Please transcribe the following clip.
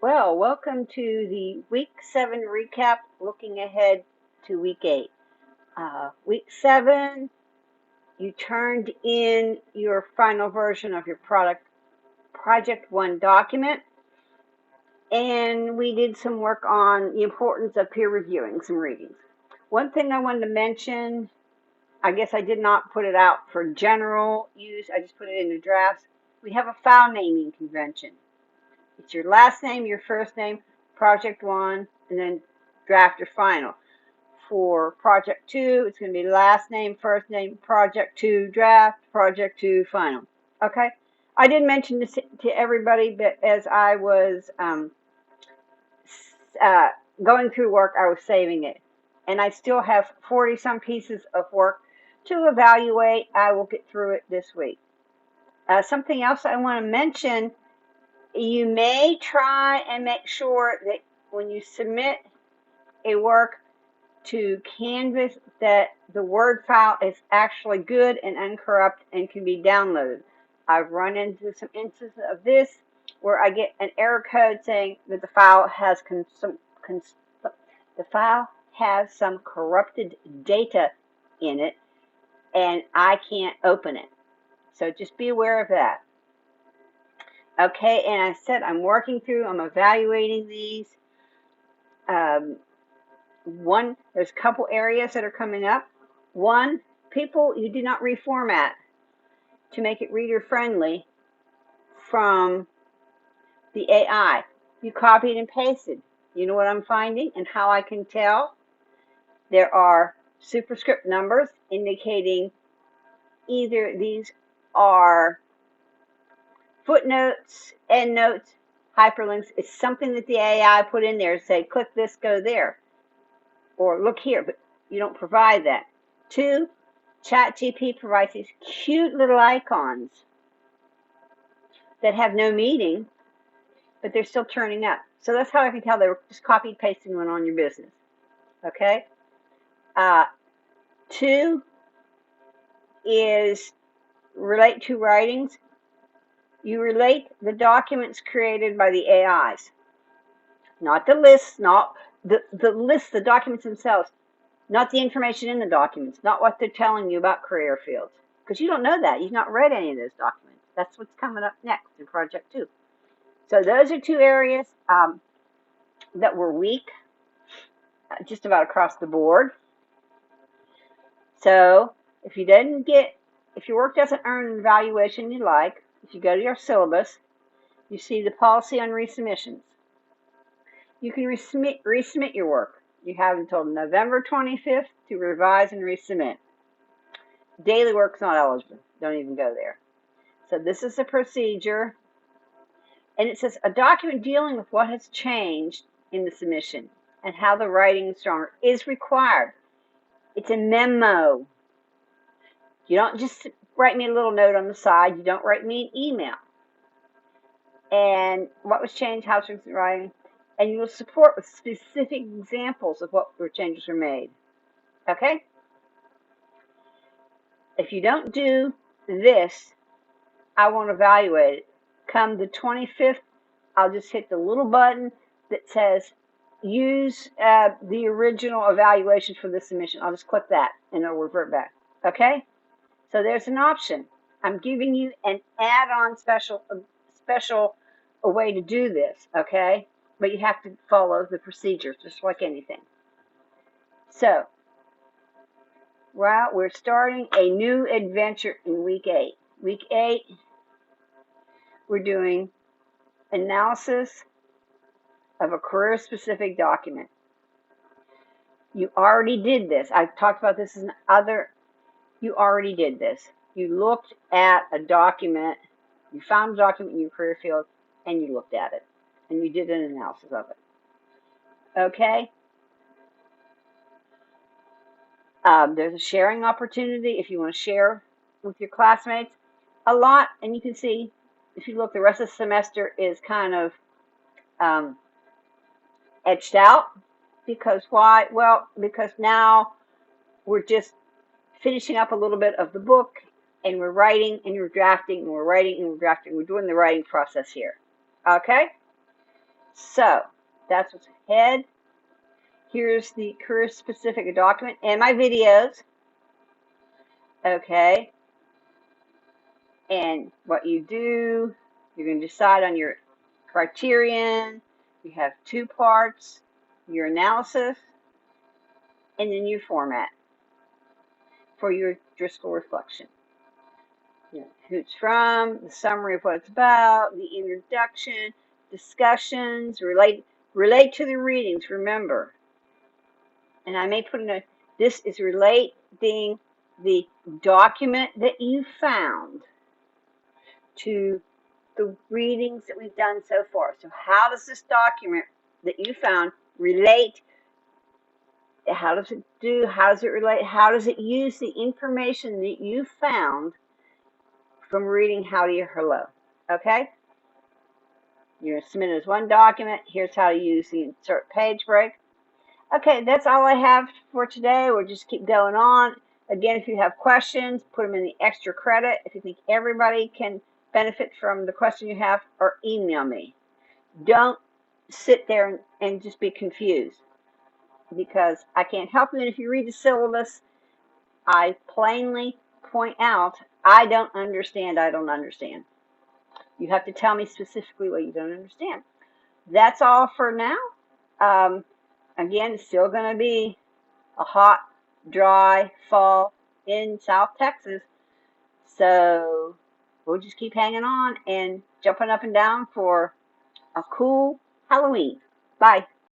Well, welcome to the week 7 recap, looking ahead to week 8. Week 7, you turned in your final version of your Project 1 document, and we did some work on the importance of peer reviewing some readings. One thing I wanted to mention, I guess I did not put it out for general use, I just put it in the drafts. We have a file naming convention. It's your last name, your first name, Project 1, and then draft or final. For Project 2, it's going to be last name, first name, Project 2, draft, Project 2, final. Okay? I did mention this to everybody, but as I was going through work, I was saving it. And I still have 40-some pieces of work to evaluate. I will get through it this week. Something else I want to mention, you may try and make sure that when you submit a work to Canvas that the Word file is actually good and uncorrupted and can be downloaded. I've run into some instances of this where I get an error code saying that the file has some corrupted data in it and I can't open it. So just be aware of that. Okay, and I said I'm I'm evaluating these. There's a couple areas that are coming up. One, people you did not reformat to make it reader friendly from the AI. You copied and pasted. You know what I'm finding and how I can tell? There are superscript numbers indicating either these are footnotes, endnotes, hyperlinks. It's something that the AI put in there to say, click this, go there. Or look here, but you don't provide that. 2, ChatGPT provides these cute little icons that have no meaning, but they're still turning up. So that's how I can tell they were just copy pasting one on your business. Okay? 2 is relate to writings. You relate the documents created by the AIs, not the lists, not the lists, the documents themselves, not the information in the documents, not what they're telling you about career fields, because you don't know that. You've not read any of those documents. That's what's coming up next in Project 2. So those are 2 areas that were weak, just about across the board. So if your work doesn't earn an evaluation you like, if you go to your syllabus, you see the policy on resubmissions. You can resubmit your work. You have until November 25th to revise and resubmit. Daily work's not eligible. Don't even go there. So this is the procedure. And it says a document dealing with what has changed in the submission and how the writing is stronger is required. It's a memo. You don't just write me a little note on the side. You don't write me an email. And what was changed, how was writing, and you will support with specific examples of what changes were made. Okay? If you don't do this, I won't evaluate it. Come the 25th, I'll just hit the little button that says use the original evaluation for this submission. I'll just click that and it'll revert back. Okay? So there's an option. I'm giving you an add-on special a way to do this, okay? But you have to follow the procedures, just like anything. So, well, we're starting a new adventure in week 8. Week 8, we're doing analysis of a career-specific document. You already did this. I've talked about this in you already did this. You looked at a document, you found a document in your career field, and you looked at it, and you did an analysis of it. Okay? There's a sharing opportunity if you want to share with your classmates a lot, and you can see, if you look, the rest of the semester is kind of etched out. Because why? Well, because now we're just finishing up a little bit of the book, and we're writing, and we're drafting, and we're writing, and we're drafting. We're doing the writing process here. Okay? So that's what's ahead. Here's the career specific document and my videos. Okay. And what you do, you're going to decide on your criterion. You have two parts, your analysis, and then your format for your Driscoll reflection. Who it's from, the summary of what it's about, the introduction, discussions, relate to the readings, remember. And I may put in this is relating the document that you found to the readings that we've done so far. So how does this document that you found relate? How does it do? How does it relate? How does it use the information that you found from reading Howdy or Hello? Okay? You're submitting as one document. Here's how to use the insert page break. Okay, that's all I have for today. We'll just keep going on. Again, if you have questions, put them in the extra credit. If you think everybody can benefit from the question you have, or email me. Don't sit there and just be confused, because I can't help you. And if you read the syllabus, I plainly point out, I don't understand. You have to tell me specifically what you don't understand. That's all for now. Again, it's still going to be a hot, dry fall in South Texas. So we'll just keep hanging on and jumping up and down for a cool Halloween. Bye.